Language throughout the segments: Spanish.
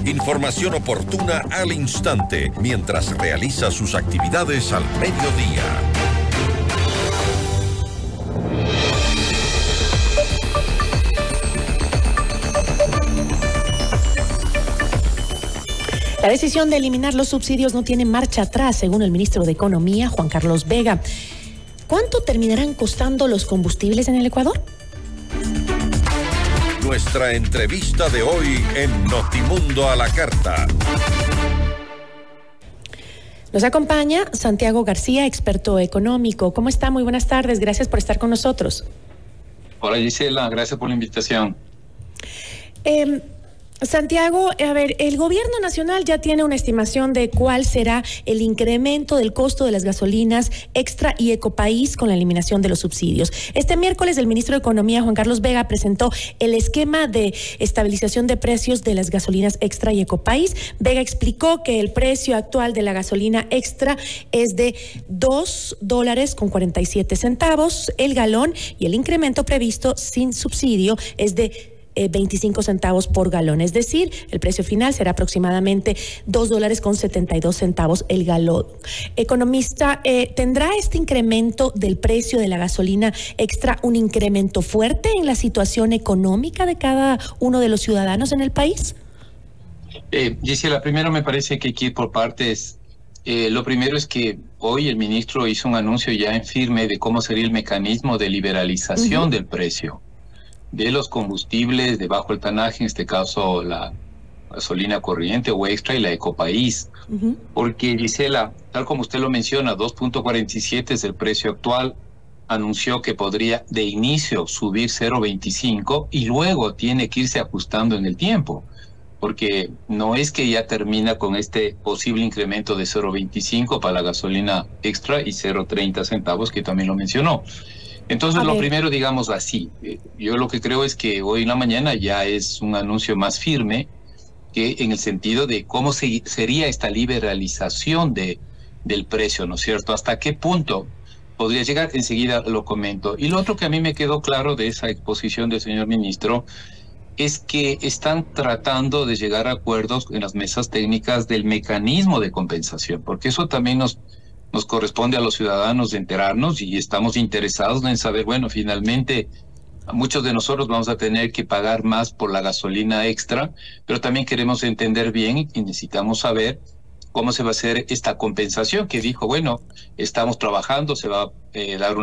Información oportuna al instante mientras realiza sus actividades al mediodía. La decisión de eliminar los subsidios no tiene marcha atrás, según el ministro de Economía, Juan Carlos Vega. ¿Cuánto terminarán costando los combustibles en el Ecuador? Nuestra entrevista de hoy en Notimundo a la Carta. Nos acompaña Santiago García, experto económico. ¿Cómo está? Muy buenas tardes. Gracias por estar con nosotros. Hola Gisela, gracias por la invitación. Santiago, a ver, el gobierno nacional ya tiene una estimación de cuál será el incremento del costo de las gasolinas Extra y Ecopaís con la eliminación de los subsidios. Este miércoles el ministro de Economía, Juan Carlos Vega, presentó el esquema de estabilización de precios de las gasolinas Extra y Ecopaís. Vega explicó que el precio actual de la gasolina Extra es de $2.47 el galón y el incremento previsto sin subsidio es de 25 centavos por galón, es decir, el precio final será aproximadamente $2.72 el galón. Economista, ¿tendrá este incremento del precio de la gasolina Extra un incremento fuerte en la situación económica de cada uno de los ciudadanos en el país? Gisela, primero me parece que hay que ir por partes. Lo primero es que hoy el ministro hizo un anuncio ya en firme de cómo sería el mecanismo de liberalización del precio de los combustibles de bajo octanaje, en este caso la gasolina corriente o extra y la Ecopaís. Porque Gisela, tal como usted lo menciona, 2.47 es el precio actual, anunció que podría de inicio subir 0.25 y luego tiene que irse ajustando en el tiempo, porque no es que ya termina con este posible incremento de 0.25 para la gasolina extra y 0.30 centavos que también lo mencionó. Entonces, lo primero, digamos así, yo lo que creo es que hoy en la mañana ya es un anuncio más firme que en el sentido de cómo sería esta liberalización del precio, ¿no es cierto? ¿Hasta qué punto podría llegar? Enseguida lo comento. Y lo otro que a mí me quedó claro de esa exposición del señor ministro es que están tratando de llegar a acuerdos en las mesas técnicas del mecanismo de compensación, porque eso también nos corresponde a los ciudadanos de enterarnos y estamos interesados en saber, bueno, finalmente muchos de nosotros vamos a tener que pagar más por la gasolina extra, pero también queremos entender bien y necesitamos saber cómo se va a hacer esta compensación que dijo, bueno, estamos trabajando, se va a dar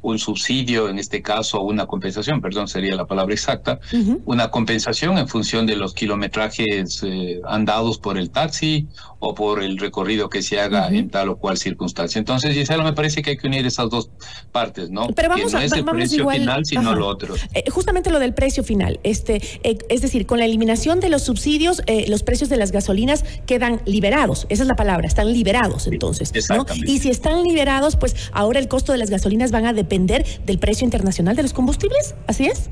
un subsidio, en este caso, una compensación, perdón, sería la palabra exacta, una compensación en función de los kilometrajes andados por el taxi o por el recorrido que se haga en tal o cual circunstancia. Entonces, Gisela, me parece que hay que unir esas dos partes, ¿no? Pero vamos que no es el precio igual, final, sino lo otro. Justamente lo del precio final, es decir, con la eliminación de los subsidios, los precios de las gasolinas quedan liberados, esa es la palabra, están liberados entonces, ¿no? Y si están liberados, pues ahora el costo de las gasolinas van a depender del precio internacional de los combustibles, ¿así es?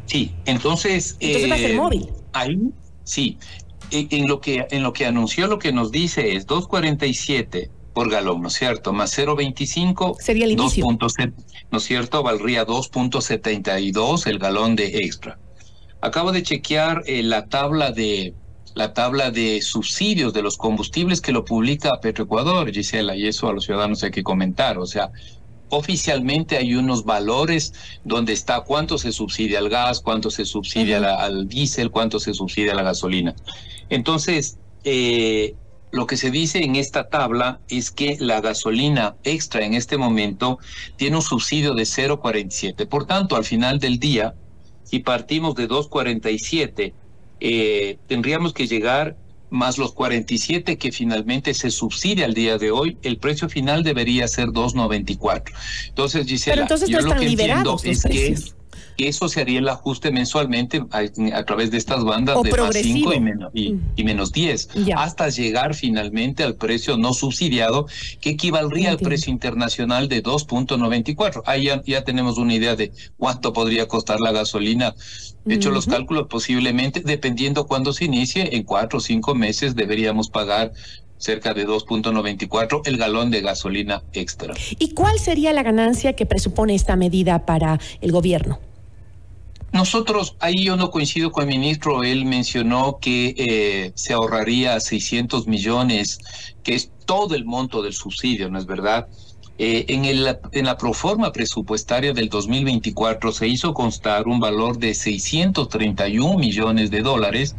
Sí, entonces va a ser móvil. Ahí, sí. En lo que anunció, lo que nos dice es 2.47 por galón, ¿no es cierto? Más 0.25 sería el inicio, 2.7, ¿no es cierto? Valdría 2.72 el galón de extra. Acabo de chequear la tabla de subsidios de los combustibles que lo publica Petroecuador, Gisela, y eso a los ciudadanos hay que comentar. O sea, oficialmente hay unos valores donde está cuánto se subsidia al gas, cuánto se subsidia al diésel, cuánto se subsidia a la gasolina. Entonces, lo que se dice en esta tabla es que la gasolina extra en este momento tiene un subsidio de 0.47. Por tanto, al final del día, si partimos de 2.47, tendríamos que llegar más los 47 que finalmente se subsidia al día de hoy, el precio final debería ser 2.94. Entonces, Gisela, pero entonces yo no lo que están entiendo es precios. que eso se haría el ajuste mensualmente a través de estas bandas de más 5 y menos 10, hasta llegar finalmente al precio no subsidiado, que equivaldría al precio internacional de 2.94. Ahí ya tenemos una idea de cuánto podría costar la gasolina. De hecho, los cálculos posiblemente, dependiendo cuándo se inicie, en 4 o 5 meses deberíamos pagar cerca de 2.94 el galón de gasolina extra. ¿Y cuál sería la ganancia que presupone esta medida para el gobierno? Nosotros, ahí yo no coincido con el ministro, él mencionó que se ahorraría 600 millones, que es todo el monto del subsidio, ¿no es verdad? En la proforma presupuestaria del 2024 se hizo constar un valor de 631 millones de dólares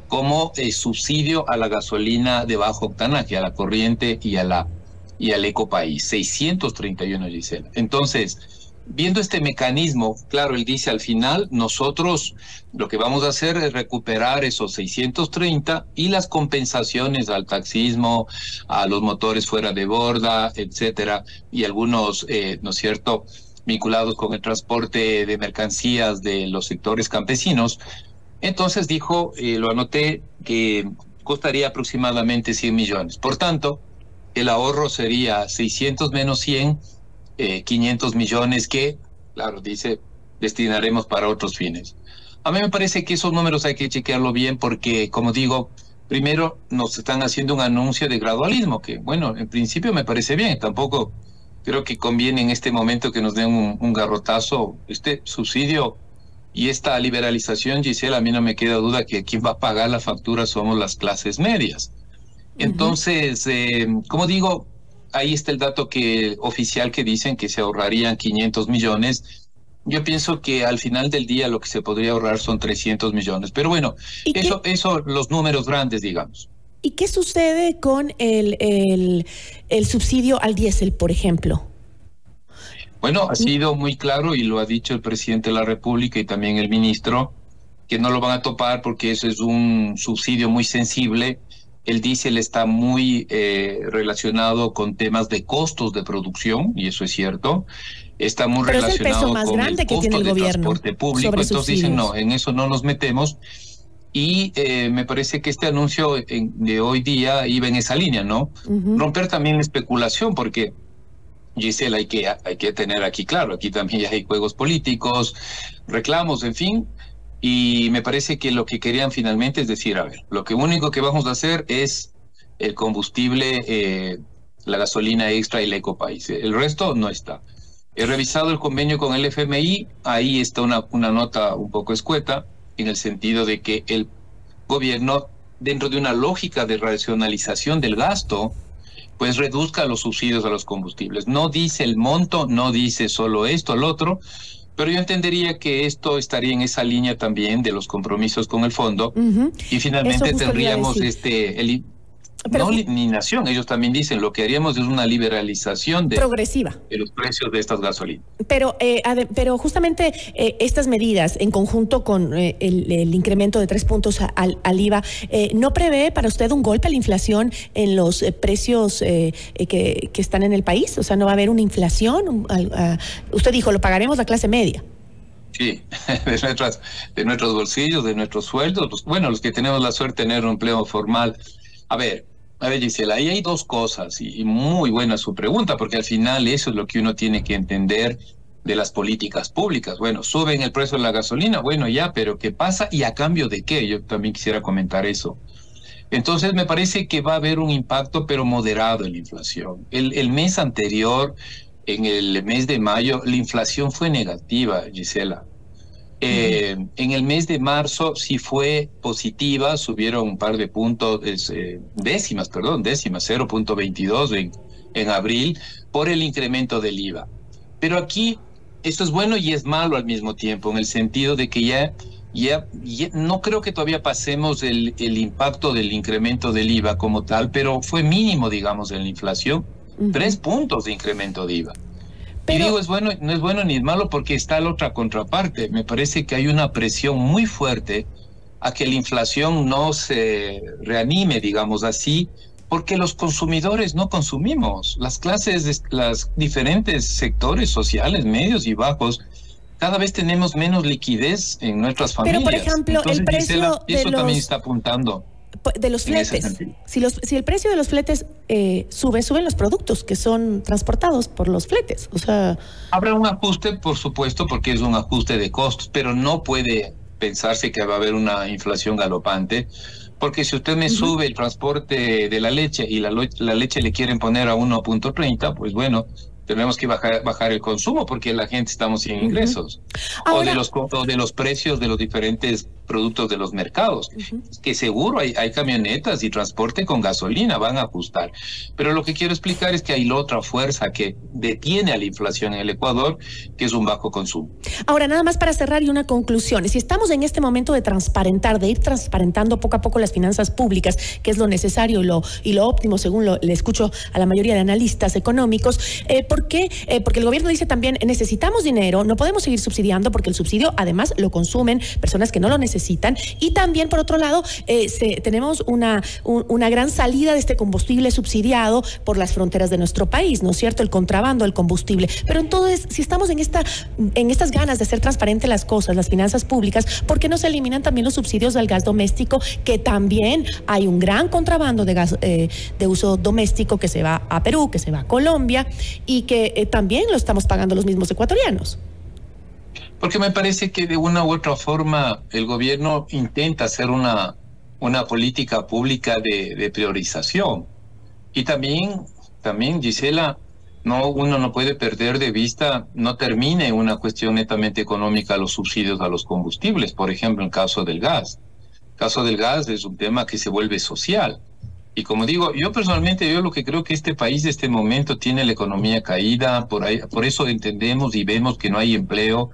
como subsidio a la gasolina de bajo octanaje, a la corriente y al ecopaís. 631, Gisela. Entonces, viendo este mecanismo, claro, él dice al final, nosotros lo que vamos a hacer es recuperar esos 630 y las compensaciones al taxismo, a los motores fuera de borda, etcétera, y algunos, ¿no es cierto?, vinculados con el transporte de mercancías de los sectores campesinos. Entonces dijo, lo anoté, que costaría aproximadamente 100 millones. Por tanto, el ahorro sería 600 menos 100, 500 millones que, claro, dice, destinaremos para otros fines. A mí me parece que esos números hay que chequearlo bien porque, como digo, primero nos están haciendo un anuncio de gradualismo, que, bueno, en principio me parece bien. Tampoco creo que conviene en este momento que nos den un garrotazo. Este subsidio y esta liberalización, Gisela, a mí no me queda duda que quien va a pagar la factura somos las clases medias. Entonces, como digo, ahí está el dato oficial que dicen que se ahorrarían 500 millones. Yo pienso que al final del día lo que se podría ahorrar son 300 millones. Pero bueno, eso los números grandes, digamos. ¿Y qué sucede con el subsidio al diésel, por ejemplo? Bueno, ha sido muy claro y lo ha dicho el presidente de la República y también el ministro, que no lo van a topar porque eso es un subsidio muy sensible. El diésel está muy relacionado con temas de costos de producción, y eso es cierto. Está muy relacionado es el peso más con grande el que costo tiene el de gobierno transporte público. sobre Entonces subsidios. dicen, no, en eso no nos metemos. Y me parece que este anuncio de hoy día iba en esa línea, ¿no? Romper también la especulación, porque, Gisela, hay que tener aquí claro, aquí también hay juegos políticos, reclamos, en fin. Y me parece que lo que querían finalmente es decir, a ver, lo único que vamos a hacer es el combustible, la gasolina extra y el ecopaís. El resto no está. He revisado el convenio con el FMI, ahí está una nota un poco escueta, en el sentido de que el gobierno, dentro de una lógica de racionalización del gasto, pues reduzca los subsidios a los combustibles. No dice el monto, no dice solo esto, lo otro, pero yo entendería que esto estaría en esa línea también de los compromisos con el fondo, y finalmente tendríamos no eliminación, ellos también dicen, lo que haríamos es una liberalización progresiva de los precios de estas gasolinas. Pero justamente estas medidas, en conjunto con el incremento de 3 puntos al IVA, ¿no prevé para usted un golpe a la inflación en los precios que están en el país? O sea, ¿no va a haber una inflación? Usted dijo, lo pagaremos la clase media. Sí, de nuestros bolsillos, de nuestros sueldos, bueno, los que tenemos la suerte de tener un empleo formal. A ver, Gisela, ahí hay dos cosas, y muy buena su pregunta, porque al final eso es lo que uno tiene que entender de las políticas públicas. Bueno, suben el precio de la gasolina, bueno, ya, pero ¿qué pasa? ¿Y a cambio de qué? Yo también quisiera comentar eso. Entonces, me parece que va a haber un impacto, pero moderado en la inflación. El mes anterior, en el mes de mayo, la inflación fue negativa, Gisela. En el mes de marzo sí fue positiva, subieron un par de puntos, décimas, 0.22 en abril, por el incremento del IVA. Pero aquí esto es bueno y es malo al mismo tiempo, en el sentido de que ya no creo que todavía pasemos el impacto del incremento del IVA como tal, pero fue mínimo, digamos, en la inflación, 3 puntos de incremento de IVA. Y digo, no es bueno ni es malo porque está la otra contraparte. Me parece que hay una presión muy fuerte a que la inflación no se reanime, digamos así, porque los consumidores no consumimos. Las diferentes sectores sociales, medios y bajos, cada vez tenemos menos liquidez en nuestras familias. Pero, por ejemplo, entonces, el precio Gisela, eso también está apuntando. De los fletes, si el precio de los fletes suben los productos que son transportados por los fletes, o sea... Habrá un ajuste, por supuesto, porque es un ajuste de costos, pero no puede pensarse que va a haber una inflación galopante, porque si usted me sube el transporte de la leche y la leche le quieren poner a 1.30, pues bueno, tenemos que bajar el consumo porque la gente estamos sin ingresos. Ahora, o de los precios de los diferentes productos de los mercados, que seguro hay camionetas y transporte con gasolina, van a ajustar. Pero lo que quiero explicar es que hay la otra fuerza que detiene a la inflación en el Ecuador, que es un bajo consumo. Ahora, nada más para cerrar y una conclusión. Si estamos en este momento de transparentar, de ir transparentando poco a poco las finanzas públicas, que es lo necesario y lo óptimo, según le escucho a la mayoría de analistas económicos, ¿por qué? Porque el gobierno dice también, necesitamos dinero, no podemos seguir subsidiando porque el subsidio además lo consumen personas que no lo necesitan, y también por otro lado tenemos una gran salida de este combustible subsidiado por las fronteras de nuestro país, ¿no es cierto? El contrabando del combustible. Pero entonces, si estamos en estas ganas de hacer transparentes las cosas, las finanzas públicas, ¿por qué no se eliminan también los subsidios al gas doméstico? Que también hay un gran contrabando de gas de uso doméstico que se va a Perú, que se va a Colombia, y que también lo estamos pagando los mismos ecuatorianos. Porque me parece que de una u otra forma el gobierno intenta hacer una política pública de priorización. Y también, Gisela, uno no puede perder de vista, no termine una cuestión netamente económica los subsidios a los combustibles. Por ejemplo, en el caso del gas. El caso del gas es un tema que se vuelve social. Y como digo, yo personalmente lo que creo que este país de este momento tiene la economía caída, por eso entendemos y vemos que no hay empleo.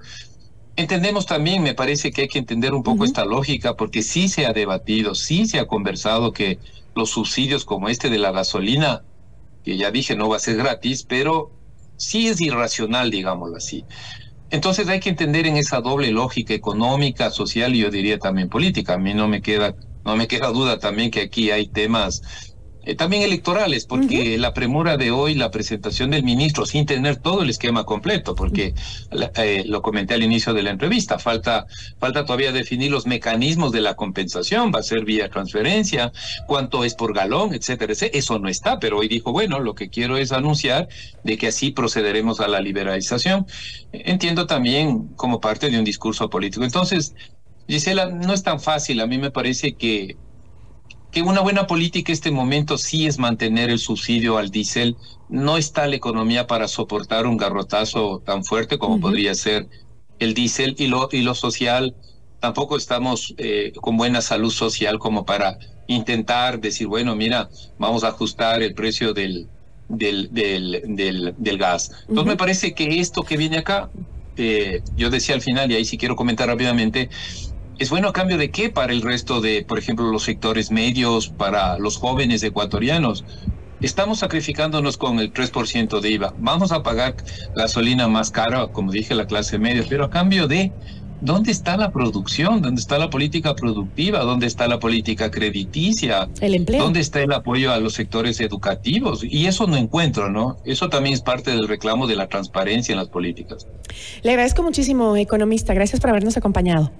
Entendemos también, me parece que hay que entender un poco esta lógica, porque sí se ha debatido, sí se ha conversado que los subsidios como este de la gasolina, que ya dije no va a ser gratis, pero sí es irracional, digámoslo así. Entonces hay que entender en esa doble lógica económica, social y yo diría también política. A mí no me queda duda también que aquí hay temas también electorales, porque la premura de hoy, la presentación del ministro sin tener todo el esquema completo, porque lo comenté al inicio de la entrevista, falta todavía definir los mecanismos de la compensación, va a ser vía transferencia, cuánto es por galón, etcétera, etcétera. Eso no está, pero hoy dijo, bueno, lo que quiero es anunciar de que así procederemos a la liberalización. Entiendo también como parte de un discurso político. Entonces, Gisela, no es tan fácil. A mí me parece que una buena política en este momento sí es mantener el subsidio al diésel. No está la economía para soportar un garrotazo tan fuerte como podría ser el diésel, y lo social, tampoco estamos con buena salud social como para intentar decir, bueno, mira, vamos a ajustar el precio del gas. Entonces me parece que esto que viene acá, yo decía al final, y ahí sí quiero comentar rápidamente, ¿es bueno a cambio de qué para el resto de, por ejemplo, los sectores medios, para los jóvenes ecuatorianos? Estamos sacrificándonos con el 3% de IVA. Vamos a pagar gasolina más cara, como dije, la clase media, pero a cambio de, ¿dónde está la producción? ¿Dónde está la política productiva? ¿Dónde está la política crediticia? El empleo. ¿Dónde está el apoyo a los sectores educativos? Y eso no encuentro, ¿no? Eso también es parte del reclamo de la transparencia en las políticas. Le agradezco muchísimo, economista. Gracias por habernos acompañado.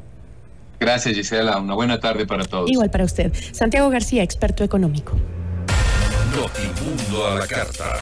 Gracias, Gisela. Una buena tarde para todos. Igual para usted. Santiago García, experto económico. Notimundo a la carta.